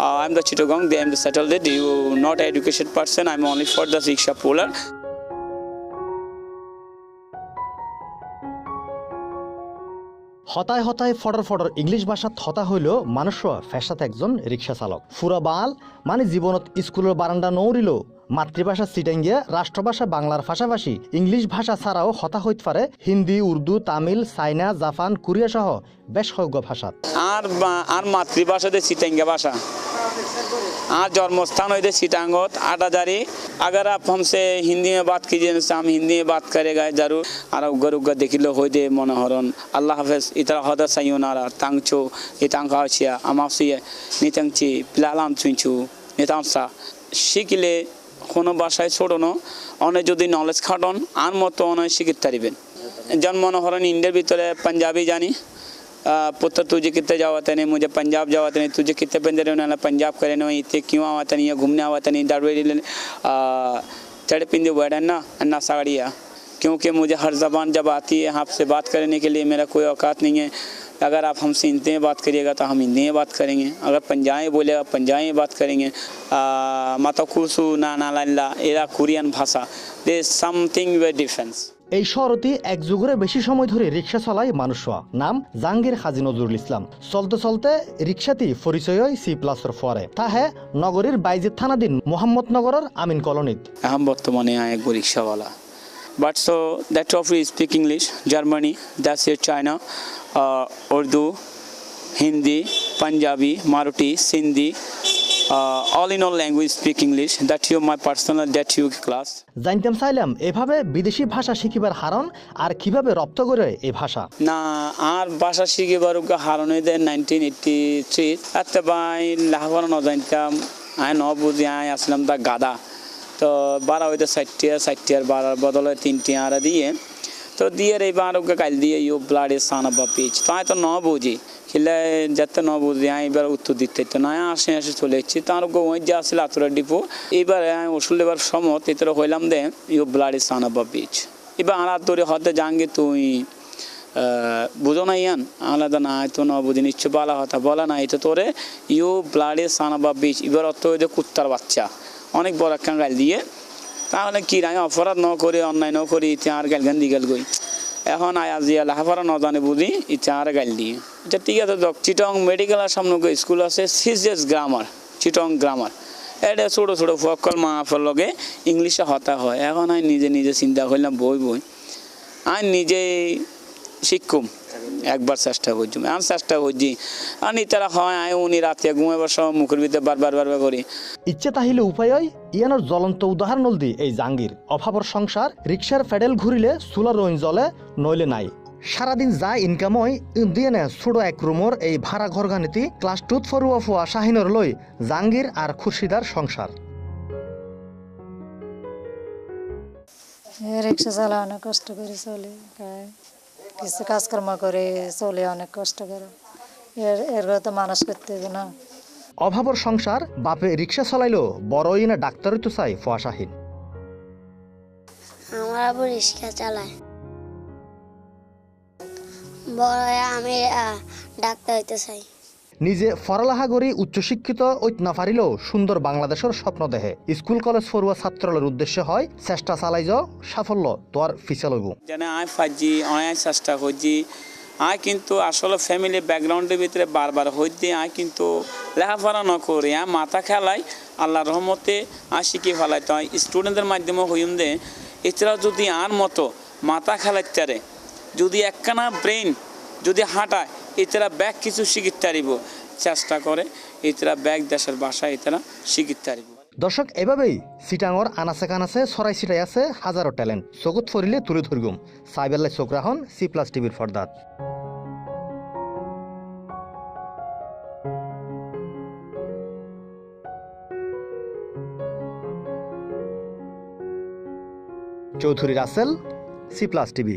I'm the Chittagong, they am the settled. You not an educated person. I'm only for the rickshaw puller. হতায় হতায় ফডর ফডর English ভাষাত হতা হইল মানুষ ফেসাত একজন রিক্সা চালক ফুরা বাল মানে জীবনত স্কুলের বারান্দা নৌরিল মাতৃভাষা চিটাঙ্গিয়া রাষ্ট্রভাষা বাংলার পাশাপাশি ইংলিশ ভাষা ছাড়াও হতা হইতে পারে Hindi Urdu Tamil China Japan Korea সহ বেশ কয়েক ভাষাত আর মাতৃভাষা দে চিটাঙ্গা भाषा আর जन्मस्थान हो दे चिटांगत आटाजारी अगर आप हमसे हिंदी में बात कीजिए तो हम हिंदी में बात करेगा जरूर और उगर उगर देखिलो हो दे मनोहरन अल्लाह हाफिज इतरा हदा सायोनारा तांगचो इतांगाचिया अमासिया नितंगची प्लालाम चुंचु नितांसा शिखले কোনো ভাষায় ছোটনো অনেক যদি নলেজ খাটন আর মতো অনেক শিখিতে পারিবেন যেমন মনোহরন ইন্ডিয়ার ভিতরে পাঞ্জাবি জানি पुत्र तुझे कितने जावत नहीं मुझे पंजाब जावत नहीं तुझे कितने बंदे रहने पंजाब करे नहीं इतने क्यों आवत नहीं घूमने आवत नहीं दाड़वेड़ी चढ़े पिंदे बैठे ना अन्ना साड़िया क्योंकि मुझे हर ज़बान जब आती है आपसे बात करने के लिए मेरा कोई औकात नहीं है अगर आप हमसे हिंदी में बात करिएगा तो हम हिंदी में बात करेंगे अगर पंजाबी बोलेगा पंजाबी में बात करेंगे माता कुसु ना नाला एरा कोरियन भाषा दे समथिंग वेरी डिफरेंस এই শহরটি এক যুগের বেশি সময় ধরে রিক্সা চালায় মানুষ নাম জাহাঙ্গীর হাজী নজরুল ইসলাম চলতে চলতে রিক্সাটি পরিচয় হয় C+'র ফরে তাহে নগরীর বাইজিদ থানাধীন মোহাম্মদনগরের আমিন কলোনিত हम বর্তমানে এক রিক্সাওয়ালা but so that of we speak English Germany that's it China Urdu Hindi Punjabi Marathi Sindhi all in all language speak English that you my personal that you class জানতাম চাইলাম এভাবে বিদেশি ভাষা শিখিবার হারণ আর কিভাবে রপ্ত করে এই ভাষা না আর ভাষা শিখিবার হারণ হইতে 1983 আতে ভাই লাহবার ন জানতাম আই ন বুঝি আই আসলাম তা গাদা তো বারা হইতে 60 আর বারার বদলে 3 আর দিয়ে তো দিয়ে এই বারোকে কাল দিয়ে ইউ ব্লাডে সানাবা পিচ তাই তো ন বুঝি খিলে যাতে ন বুঝি আমি এবার উত্তর দিতে তো না আসে চলে এসেছি তার ওই যে আসলে আতুরা ডিপো এবার আমি ওষুধ এবার সমত এতে হইলাম দে ইউ ব্লাডে সানাবা পিচ এবার আর তোরে হতে যাঙ্গে তুই বুঝো না ইয়ান আলাদা না তো ন বুঝি নিশ্চয় বলা কথা বলা না এটা তোরে ইউ ব্লাডে সানাবা পিচ এবার অত ওই যে কুত্তার বাচ্চা অনেক বড় একটা গাল দিয়ে তাহলে কি আমি অপরাধ ন করি অন্যায় ন করি ইতি আর গাল গান দিগাল গই এখন আজিয়া লাহাফারা ন জানে বুঝি ইতি আর গাল দিয়ে এটা ঠিক আছে চিটং মেডিকেলের সামনে স্কুল আছে সিজিএস গ্রামার চিটং গ্রামার এটা ছোটো ছোটো ফকল মাফের লগে ইংলিশে হতা হয় এখন আমি নিজে নিজে চিন্তা করলাম বই আমি নিজেই শিখুম একবার চেষ্টা করছি আমি চেষ্টা করছি আর তারা হয় আমি উনি রাতে ঘুমাবার সময় মুখের ভিতরে বারবার করি ইচ্ছে তাহিলে উপায় হয় ইয়ানোর জ্বলন্ত উদাহরণ দি এই জাহাঙ্গীর অভাবর সংসার রিক্সার ফেডেল ঘুরিলে চুলার রইন জ্বলে নইলে নাই সারাদিন যা ইনকাম হয় দিয়ে নে ছোট এক রুমর এই ভাড়া ঘর গানিতি ক্লাস 2 ফরুয়া ফুয়া শাহিনর লই জাহাঙ্গীর আর খুরশিদার সংসার রিক্সা চালা অনেক কষ্ট করে চলে কিছু কাজকর্ম করে চলে অনেক কষ্ট করে এর তো মানুষ করতে হবে না অভাবর সংসার বাপে রিক্সা চালাইলো বড়ই না ডাক্তারই তো চাই ফুয়া শাহিন আমার আবার রিক্সা চালায় বড় আমি ডাক্তার হইতে চাই নিজে পড়ালেখা করি উচ্চশিক্ষিত ঐত না পারিলেও সুন্দর বাংলাদেশের স্বপ্ন দেখে স্কুল কলেজ পড়ুয়া ছাত্রদের উদ্দেশ্য হয় চেষ্টা চালাই যাও সাফল্য তোর ফিসে লইব জানে আই ফাজি অনেক চেষ্টা করছি আই কিন্তু আসলে ফ্যামিলি ব্যাকগ্রাউন্ডের ভিতরে বারবার হইতে আই কিন্তু লেখাপড়া ন করি মাথা খেলাই আল্লাহর রহমতে আই শিখে ফেলাই তো স্টুডেন্টদের মাধ্যমে হইম দে এছাড়াও যদি আর মতো মাথা খেলাইতে পারে যদি একখানা ব্রেন যদি হাঁটায় এছাড়া ব্যাগ কিছু শিখিতে পারিব চেষ্টা করে এছাড়া ব্যাগ দেশের ভাষা এছাড়া শিখিতে পারিব দর্শক এভাবেই চিটাঙর আনাচে কানাচে ছড়াই ছিটাই আছে হাজারো ট্যালেন্ট চকুত ফরিলে তুলে ধরগুম সাইবেল্লাই চোখ রাখন C+ টিভির ফর্দাত চৌধুরী রাসেল C+ টিভি